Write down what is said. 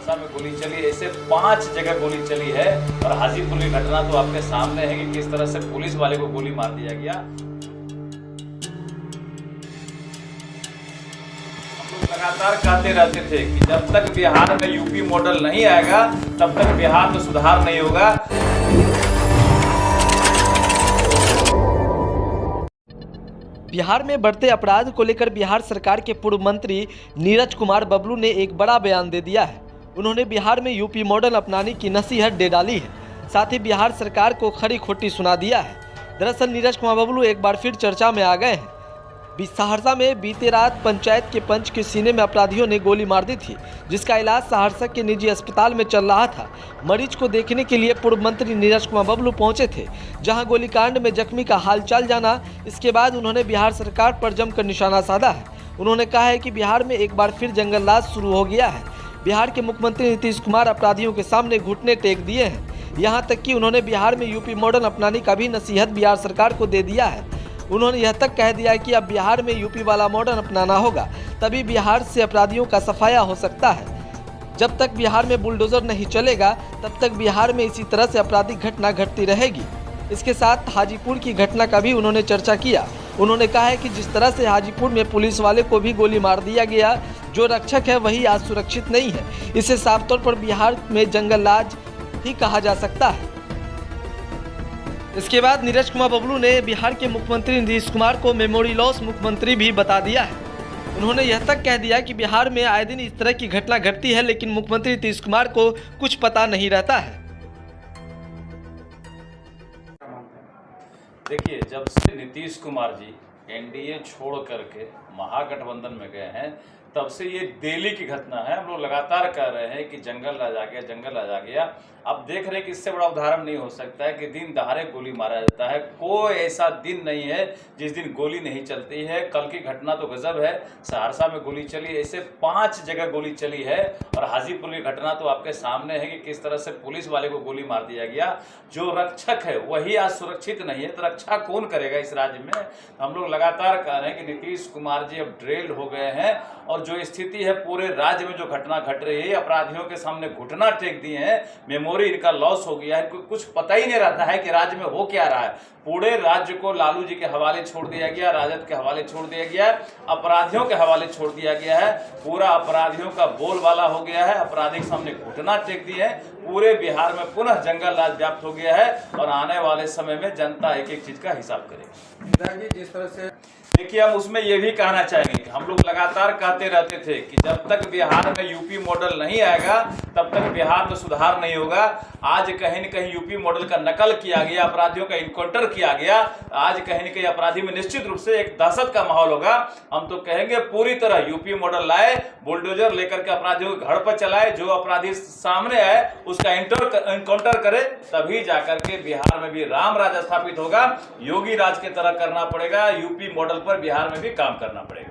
सहरसा में गोली चली, ऐसे 5 जगह गोली चली है। और हाजीपुर की घटना तो आपके सामने है कि किस तरह से पुलिस वाले को गोली मार दिया गया। हम लोग लगातार कहते रहते थे कि जब तक बिहार में यूपी मॉडल नहीं आएगा तब तक बिहार में सुधार नहीं होगा। बिहार में बढ़ते अपराध को लेकर बिहार सरकार के पूर्व मंत्री नीरज कुमार बबलू ने एक बड़ा बयान दे दिया है। उन्होंने बिहार में यूपी मॉडल अपनाने की नसीहत दे डाली है, साथ ही बिहार सरकार को खरी खोटी सुना दिया है। दरअसल नीरज कुमार बबलू एक बार फिर चर्चा में आ गए हैं। सहरसा में बीते रात पंचायत के पंच के सीने में अपराधियों ने गोली मार दी थी, जिसका इलाज सहरसा के निजी अस्पताल में चल रहा था। मरीज को देखने के लिए पूर्व मंत्री नीरज कुमार बबलू पहुंचे थे, जहां गोलीकांड में जख्मी का हालचाल जाना। इसके बाद उन्होंने बिहार सरकार पर जमकर निशाना साधा है। उन्होंने कहा है कि बिहार में एक बार फिर जंगलराज शुरू हो गया है। बिहार के मुख्यमंत्री नीतीश कुमार अपराधियों के सामने घुटने टेक दिए हैं। यहाँ तक कि उन्होंने बिहार में यूपी मॉडल अपनाने का भी नसीहत बिहार सरकार को दे दिया है। उन्होंने यह तक कह दिया कि अब बिहार में यूपी वाला मॉडल अपनाना होगा, तभी बिहार से अपराधियों का सफाया हो सकता है। जब तक बिहार में बुलडोजर नहीं चलेगा तब तक बिहार में इसी तरह से आपराधिक घटना घटती रहेगी। इसके साथ हाजीपुर की घटना का भी उन्होंने चर्चा किया। उन्होंने कहा है कि जिस तरह से हाजीपुर में पुलिस वाले को भी गोली मार दिया गया, जो रक्षक है वही आज सुरक्षित नहीं है। इसे साफ तौर पर बिहार में जंगलराज ही कहा जा सकता है। इसके बाद नीरज कुमार बबलू ने बिहार के मुख्यमंत्री नीतीश कुमार को मेमोरी लॉस मुख्यमंत्री भी बता दिया है। उन्होंने यह तक कह दिया कि बिहार में आए दिन इस तरह की घटना घटती है, लेकिन मुख्यमंत्री नीतीश कुमार को कुछ पता नहीं रहता है। देखिए, जब से नीतीश कुमार जी एनडीए छोड़ करके महागठबंधन में गए हैं, तब से ये दिल्ली की घटना है। हम लोग लगातार कह रहे हैं कि जंगल राज आ गया, जंगल राज आ गया। अब देख रहे हैं कि इससे बड़ा उदाहरण नहीं हो सकता है कि दिन दहाड़े गोली मारा जाता है। कोई ऐसा दिन नहीं है जिस दिन गोली नहीं चलती है। कल की घटना तो गजब है, सहरसा में गोली चली, ऐसे 5 जगह गोली चली है। और हाजीपुर की घटना तो आपके सामने है कि किस तरह से पुलिस वाले को गोली मार दिया गया। जो रक्षक है वही आज सुरक्षित नहीं है, तो रक्षा कौन करेगा इस राज्य में। हम लोग लगातार कह रहे हैं कि नीतीश कुमार जी अब ड्रिल्ड हो गए हैं, और जो स्थिति है पूरे राज्य में जो घटना घट रही है, अपराधियों के सामने घुटना टेक दिए हैं। मेमोरी इनका लॉस हो गया है, कुछ पता ही नहीं रहता है कि राज्य में हो क्या रहा है। पूरे राज्य को लालू जी के हवाले छोड़ दिया गया, राजद के हवाले छोड़ दिया गया, अपराधियों के हवाले छोड़ दिया गया है। पूरा अपराधियों का बोलबाला हो गया है, अपराधी के सामने घुटना टेक दिए हैं। पूरे बिहार में पुनः जंगल राज व्याप्त हो गया है, और आने वाले समय में जनता एक एक चीज का हिसाब करेगी। जिस तरह से देखिए, हम उसमें यह भी कहना चाहेंगे, हम लोग लगातार कहते रहते थे कि जब तक बिहार में यूपी मॉडल नहीं आएगा तब तक बिहार में सुधार नहीं होगा। आज कहीं न कहीं यूपी मॉडल का नकल किया गया, अपराधियों का इनकाउंटर किया गया। आज कहीं न कहीं अपराधी में निश्चित रूप से एक दहशत का माहौल होगा। हम तो कहेंगे पूरी तरह यूपी मॉडल लाए, बुलडोजर लेकर के अपराधियों के घर पर चलाए, जो अपराधी सामने आए उसका इनकाउंटर करे, तभी जाकर के बिहार में भी राम राज स्थापित होगा। योगी राज की तरह करना पड़ेगा, यूपी मॉडल पर बिहार में भी काम करना पड़ेगा।